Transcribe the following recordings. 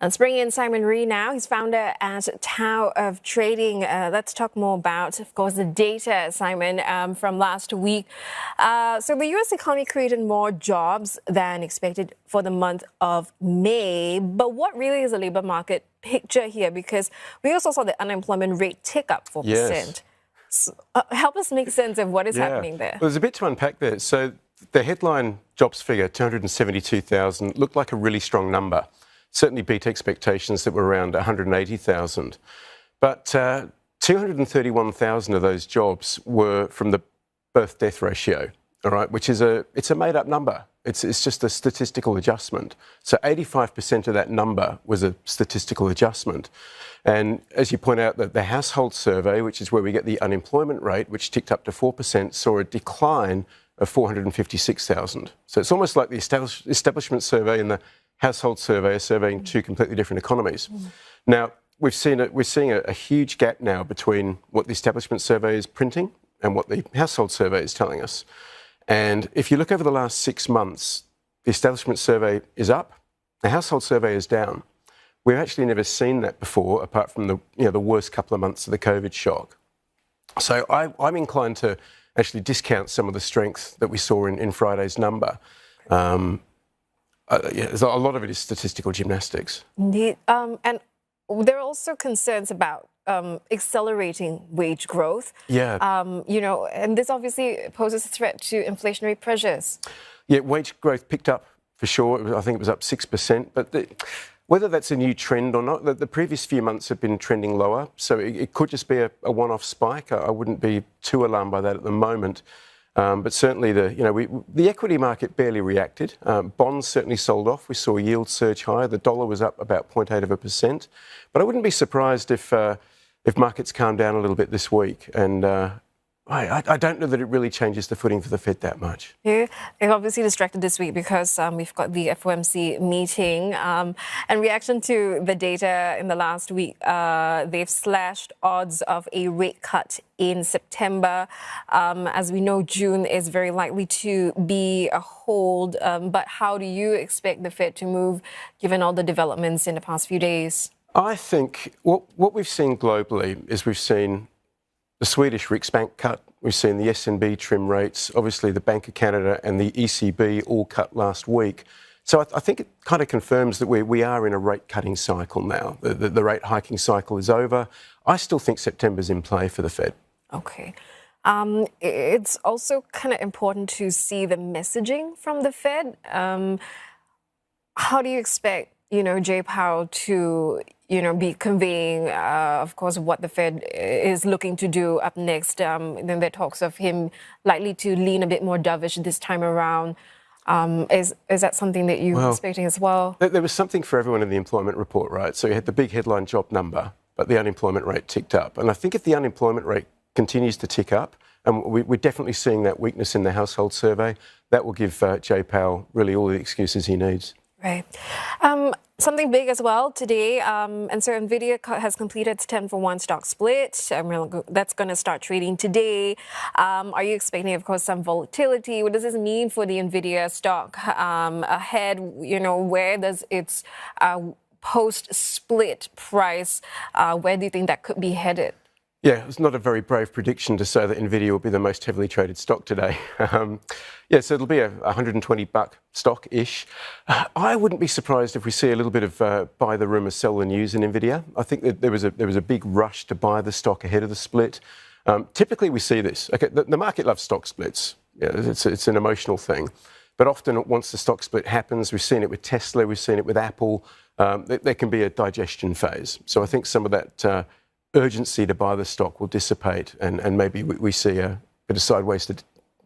Let's bring in Simon Ree now. He's founder at Tao of Trading. Let's talk more about, of course, the data, Simon, from last week. So the U.S. economy created more jobs than expected for the month of May. But what really is the labor market picture here? Because we also saw the unemployment rate tick up 4%. Yes. So, help us make sense of what is happening there. Well, there's a bit to unpack there. So the headline jobs figure, 272,000, looked like a really strong number. Certainly beat expectations that were around 180,000. But 231,000 of those jobs were from the birth-death ratio, all right, which is it's a made-up number. It's just a statistical adjustment. So 85% of that number was a statistical adjustment. And as you point out, the household survey, which is where we get the unemployment rate, which ticked up to 4%, saw a decline of 456,000. So it's almost like the establishment survey and the household survey are surveying two completely different economies. Now, we're seeing a huge gap now between what the establishment survey is printing and what the household survey is telling us. And if you look over the last 6 months, the establishment survey is up, the household survey is down. We've actually never seen that before, apart from the worst couple of months of the COVID shock. So I'm inclined to actually discount some of the strength that we saw in Friday's number. A lot of it is statistical gymnastics. Indeed. And there are also concerns about accelerating wage growth. Yeah. And this obviously poses a threat to inflationary pressures. Yeah, wage growth picked up for sure. I think it was up 6%. But whether that's a new trend or not, the previous few months have been trending lower. So it could just be a one-off spike. I wouldn't be too alarmed by that at the moment. But certainly the equity market barely reacted. Bonds certainly sold off. We saw yields surge higher. The dollar was up about 0.8%. But I wouldn't be surprised if markets calm down a little bit this week. And I don't know that it really changes the footing for the Fed that much. Yeah, they're obviously distracted this week because we've got the FOMC meeting. And reaction to the data in the last week, they've slashed odds of a rate cut in September. As we know, June is very likely to be a hold. But how do you expect the Fed to move given all the developments in the past few days? I think what we've seen globally is we've seen the Swedish Riksbank cut, we've seen the SNB trim rates, obviously the Bank of Canada and the ECB all cut last week. So I think it kind of confirms that we are in a rate cutting cycle now. The rate hiking cycle is over. I still think September's in play for the Fed. Okay. It's also kind of important to see the messaging from the Fed. How do you expect, Jay Powell to be conveying, of course, what the Fed is looking to do up next? Then there are talks of him likely to lean a bit more dovish this time around. Is that something that you're expecting as well? There was something for everyone in the employment report, right? So you had the big headline job number, but the unemployment rate ticked up. And I think if the unemployment rate continues to tick up, and we're definitely seeing that weakness in the household survey, that will give Jay Powell really all the excuses he needs. Right. Something big as well today, and so Nvidia has completed its 10-for-1 stock split. That's going to start trading today. Are you expecting, of course, some volatility? What does this mean for the Nvidia stock ahead? Where does its post-split price, where do you think that could be headed? Yeah, it's not a very brave prediction to say that Nvidia will be the most heavily traded stock today. So it'll be a $120 stock-ish. I wouldn't be surprised if we see a little bit of buy the rumour, sell the news in Nvidia. I think that there was a big rush to buy the stock ahead of the split. Typically we see this. Okay, the market loves stock splits. Yeah, it's an emotional thing. But often once the stock split happens, we've seen it with Tesla, we've seen it with Apple, there can be a digestion phase. So I think some of that urgency to buy the stock will dissipate and maybe we see a bit of sideways, a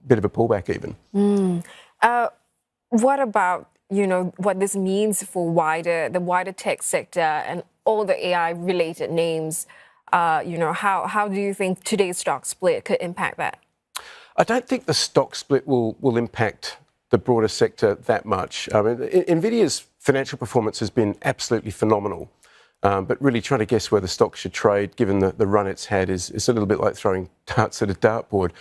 bit of a pullback even. What about, what this means for the wider tech sector and all the AI-related names? How do you think today's stock split could impact that? I don't think the stock split will impact the broader sector that much. I mean, Nvidia's financial performance has been absolutely phenomenal. But really trying to guess where the stock should trade, given the run it's had, is a little bit like throwing darts at a dartboard.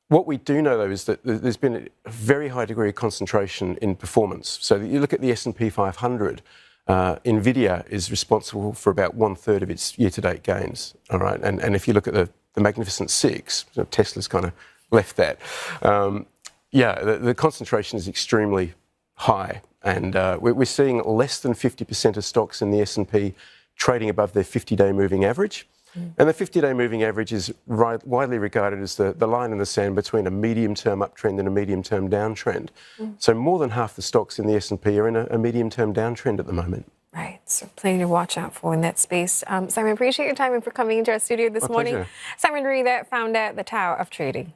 What we do know, though, is that there's been a very high degree of concentration in performance. So you look at the S&P 500, Nvidia is responsible for about 1/3 of its year-to-date gains. All right, and if you look at the Magnificent Six, so Tesla's kind of left that. The concentration is extremely high, and we're seeing less than 50% of stocks in the S&P trading above their 50-day moving average. And the 50-day moving average is widely regarded as the line in the sand between a medium-term uptrend and a medium-term downtrend. So more than half the stocks in the S&P are in a medium-term downtrend at the moment. Right, so plenty to watch out for in that space. Simon, appreciate your time and for coming into our studio this morning. Pleasure. Simon Ree, founder at the Tower of Trading.